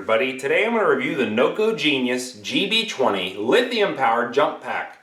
everybody, today I'm going to review the NOCO Genius GB20 lithium powered jump pack.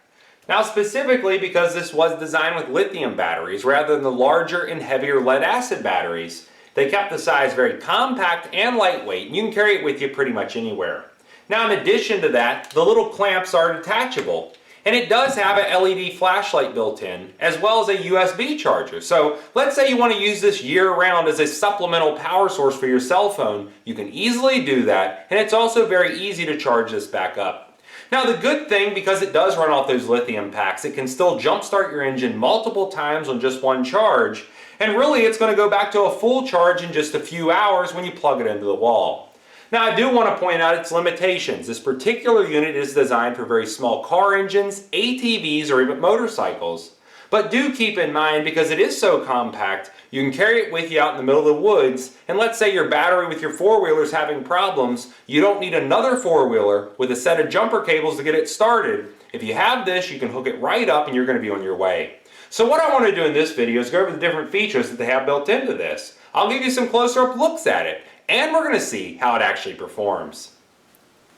Now specifically because this was designed with lithium batteries rather than the larger and heavier lead acid batteries, they kept the size very compact and lightweight, and you can carry it with you pretty much anywhere. Now in addition to that, the little clamps are detachable, and it does have an LED flashlight built in, as well as a USB charger. So let's say you want to use this year-round as a supplemental power source for your cell phone. You can easily do that, and it's also very easy to charge this back up. Now the good thing, because it does run off those lithium packs, it can still jumpstart your engine multiple times on just one charge, and really it's going to go back to a full charge in just a few hours when you plug it into the wall. Now I do want to point out its limitations. This particular unit is designed for very small car engines, ATVs, or even motorcycles. But do keep in mind, because it is so compact, you can carry it with you out in the middle of the woods, and let's say your battery with your four-wheeler is having problems, you don't need another four-wheeler with a set of jumper cables to get it started. If you have this, you can hook it right up and you're going to be on your way. So what I want to do in this video is go over the different features that they have built into this. I'll give you some closer-up looks at it, and we're going to see how it actually performs.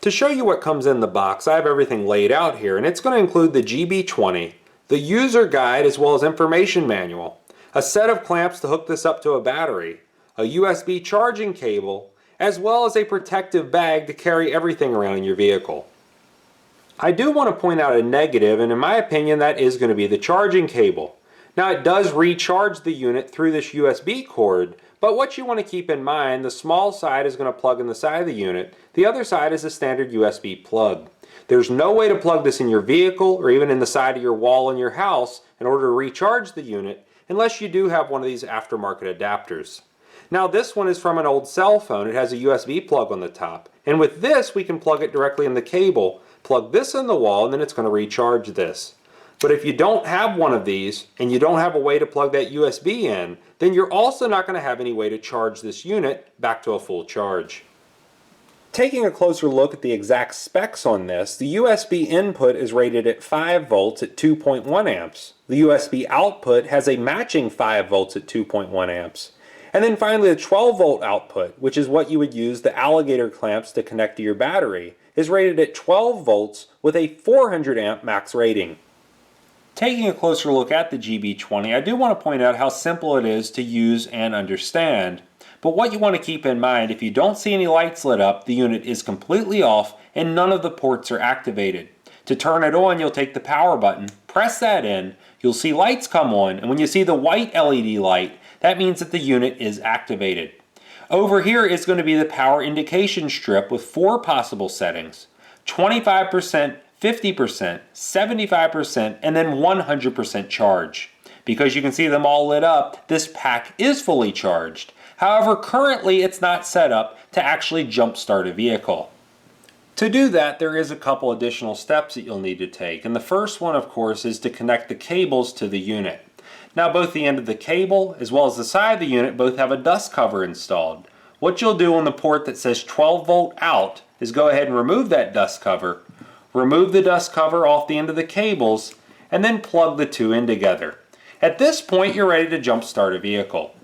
To show you what comes in the box, I have everything laid out here, and it's going to include the GB20, the user guide as well as information manual, a set of clamps to hook this up to a battery, a USB charging cable, as well as a protective bag to carry everything around in your vehicle. I do want to point out a negative, and in my opinion that is going to be the charging cable. Now it does recharge the unit through this USB cord, but what you want to keep in mind, the small side is going to plug in the side of the unit, the other side is a standard USB plug. There's no way to plug this in your vehicle or even in the side of your wall in your house in order to recharge the unit unless you do have one of these aftermarket adapters. Now this one is from an old cell phone. It has a USB plug on the top, and with this we can plug it directly in the cable, plug this in the wall, and then it's going to recharge this. But if you don't have one of these and you don't have a way to plug that USB in, then you're also not going to have any way to charge this unit back to a full charge. Taking a closer look at the exact specs on this, the USB input is rated at 5 volts at 2.1 amps. The USB output has a matching 5 volts at 2.1 amps. And then finally the 12 volt output, which is what you would use the alligator clamps to connect to your battery, is rated at 12 volts with a 400 amp max rating. Taking a closer look at the GB20, I do want to point out how simple it is to use and understand. But what you want to keep in mind, if you don't see any lights lit up, the unit is completely off and none of the ports are activated. To turn it on, you'll take the power button, press that in, you'll see lights come on, and when you see the white LED light, that means that the unit is activated. Over here is going to be the power indication strip with 4 possible settings: 25%, 50%, 75%, and then 100% charge. Because you can see them all lit up, this pack is fully charged. However, currently it's not set up to actually jumpstart a vehicle. To do that, there is a couple additional steps that you'll need to take, and the first one, of course, is to connect the cables to the unit. Now both the end of the cable as well as the side of the unit both have a dust cover installed. What you'll do on the port that says 12 volt out is go ahead and remove that dust cover, remove the dust cover off the end of the cables, and then plug the two in together. At this point, you're ready to jumpstart a vehicle.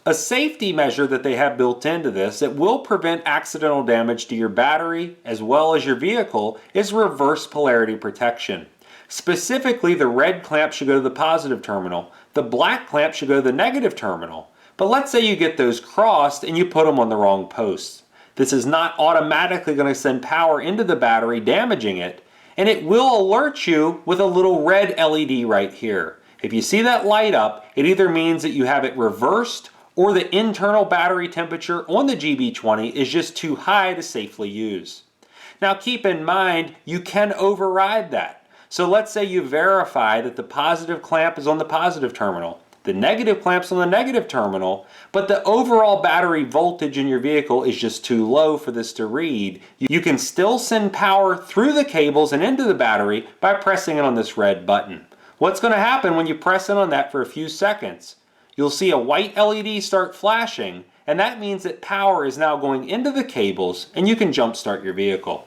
A safety measure that they have built into this that will prevent accidental damage to your battery as well as your vehicle is reverse polarity protection. Specifically, the red clamp should go to the positive terminal, the black clamp should go to the negative terminal. But let's say you get those crossed and you put them on the wrong posts. This is not automatically going to send power into the battery, damaging it, and it will alert you with a little red LED right here. If you see that light up, it either means that you have it reversed or the internal battery temperature on the GB20 is just too high to safely use. Now keep in mind, you can override that. So let's say you verify that the positive clamp is on the positive terminal, the negative clamp's on the negative terminal, but the overall battery voltage in your vehicle is just too low for this to read. You can still send power through the cables and into the battery by pressing it on this red button. What's going to happen when you press in on that for a few seconds? You'll see a white LED start flashing, and that means that power is now going into the cables and you can jumpstart your vehicle.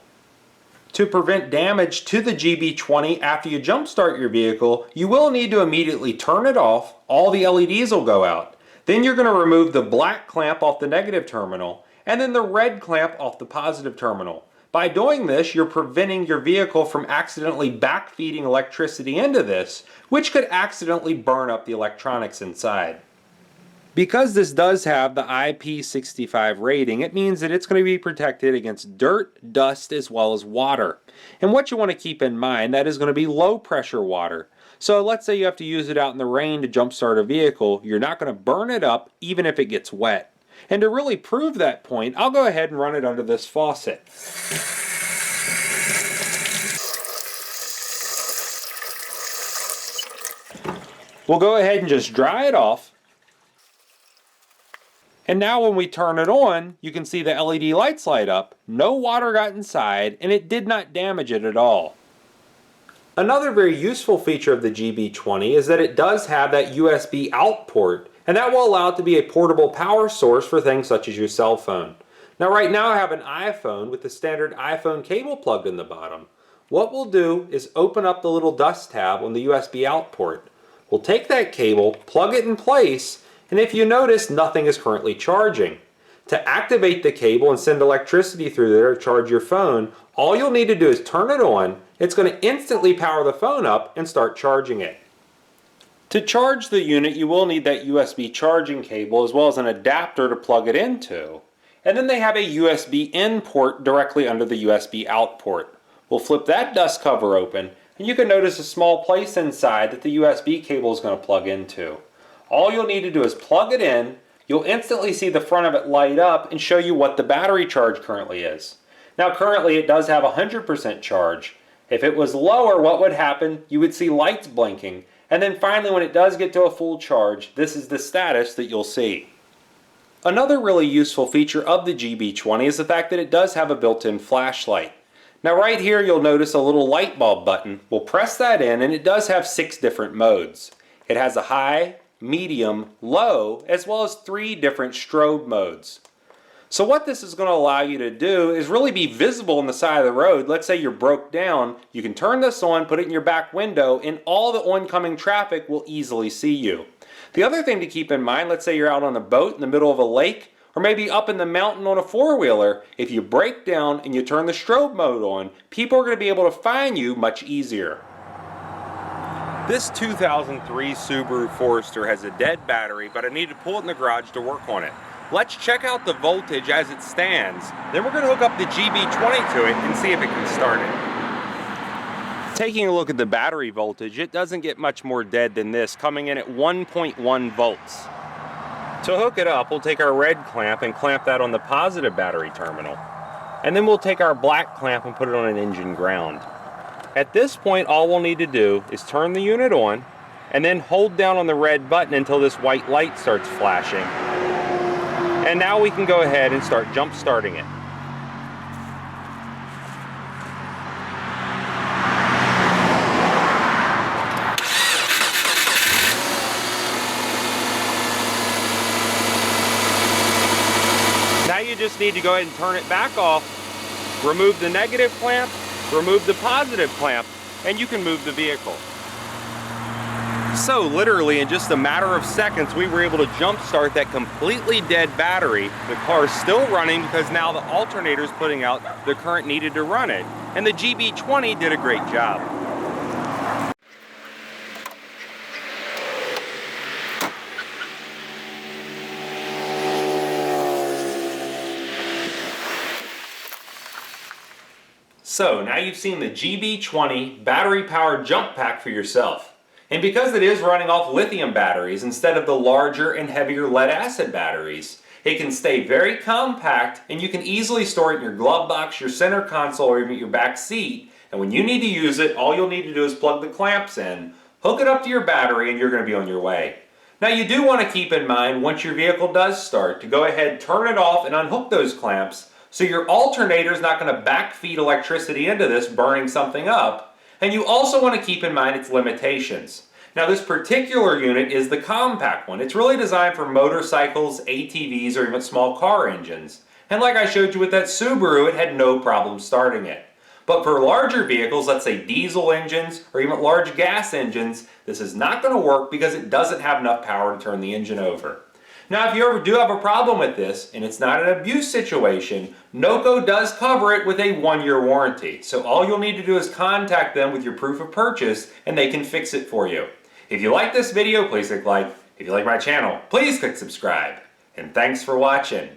To prevent damage to the GB20 after you jumpstart your vehicle, you will need to immediately turn it off. All the LEDs will go out. Then you're going to remove the black clamp off the negative terminal, and then the red clamp off the positive terminal. By doing this, you're preventing your vehicle from accidentally backfeeding electricity into this, which could accidentally burn up the electronics inside. Because this does have the IP65 rating, it means that it's going to be protected against dirt, dust, as well as water. And what you want to keep in mind, that is going to be low pressure water. So let's say you have to use it out in the rain to jumpstart a vehicle, you're not going to burn it up even if it gets wet. And to really prove that point, I'll go ahead and run it under this faucet. We'll go ahead and just dry it off. And now when we turn it on, you can see the LED lights light up, no water got inside, and it did not damage it at all. Another very useful feature of the GB20 is that it does have that USB out port, and that will allow it to be a portable power source for things such as your cell phone. Now right now I have an iPhone with the standard iPhone cable plugged in the bottom. What we'll do is open up the little dust tab on the USB out port. We'll take that cable, plug it in place, and if you notice, nothing is currently charging. To activate the cable and send electricity through there to charge your phone, all you'll need to do is turn it on. It's going to instantly power the phone up and start charging it. To charge the unit, you will need that USB charging cable as well as an adapter to plug it into. And then they have a USB in port directly under the USB out port. We'll flip that dust cover open, and you can notice a small place inside that the USB cable is going to plug into. All you'll need to do is plug it in. You'll instantly see the front of it light up and show you what the battery charge currently is. Now currently it does have 100% charge. If it was lower, what would happen? You would see lights blinking. And then finally, when it does get to a full charge, this is the status that you'll see. Another really useful feature of the GB20 is the fact that it does have a built-in flashlight. Now right here you'll notice a little light bulb button. We'll press that in and it does have 6 different modes. It has a high, medium, low, as well as 3 different strobe modes. So what this is going to allow you to do is really be visible on the side of the road. Let's say you're broke down, you can turn this on, put it in your back window, and all the oncoming traffic will easily see you. The other thing to keep in mind, let's say you're out on a boat in the middle of a lake, or maybe up in the mountain on a four-wheeler, if you break down and you turn the strobe mode on, people are going to be able to find you much easier. This 2003 Subaru Forester has a dead battery, but I need to pull it in the garage to work on it. Let's check out the voltage as it stands. Then we're going to hook up the GB20 to it and see if it can start it. Taking a look at the battery voltage, it doesn't get much more dead than this, coming in at 1.1 volts. To hook it up, we'll take our red clamp and clamp that on the positive battery terminal. And then we'll take our black clamp and put it on an engine ground. At this point, all we'll need to do is turn the unit on and then hold down on the red button until this white light starts flashing. And now we can go ahead and start jump starting it. Now you just need to go ahead and turn it back off, remove the negative clamp, remove the positive clamp, and you can move the vehicle. So literally in just a matter of seconds, we were able to jump start that completely dead battery. The car is still running because now the alternator is putting out the current needed to run it. And the GB20 did a great job. So now you've seen the GB20 battery-powered jump pack for yourself. And because it is running off lithium batteries instead of the larger and heavier lead-acid batteries, it can stay very compact and you can easily store it in your glove box, your center console, or even your back seat. And when you need to use it, all you'll need to do is plug the clamps in, hook it up to your battery, and you're going to be on your way. Now you do want to keep in mind, once your vehicle does start, to go ahead, turn it off, and unhook those clamps so your alternator is not going to backfeed electricity into this, burning something up. And you also want to keep in mind its limitations. Now this particular unit is the compact one. It's really designed for motorcycles, ATVs, or even small car engines. And like I showed you with that Subaru, it had no problem starting it. But for larger vehicles, let's say diesel engines or even large gas engines, this is not going to work because it doesn't have enough power to turn the engine over. Now, if you ever do have a problem with this, and it's not an abuse situation, NOCO does cover it with a 1-year warranty. So all you'll need to do is contact them with your proof of purchase, and they can fix it for you. If you like this video, please click like. If you like my channel, please click subscribe. And thanks for watching.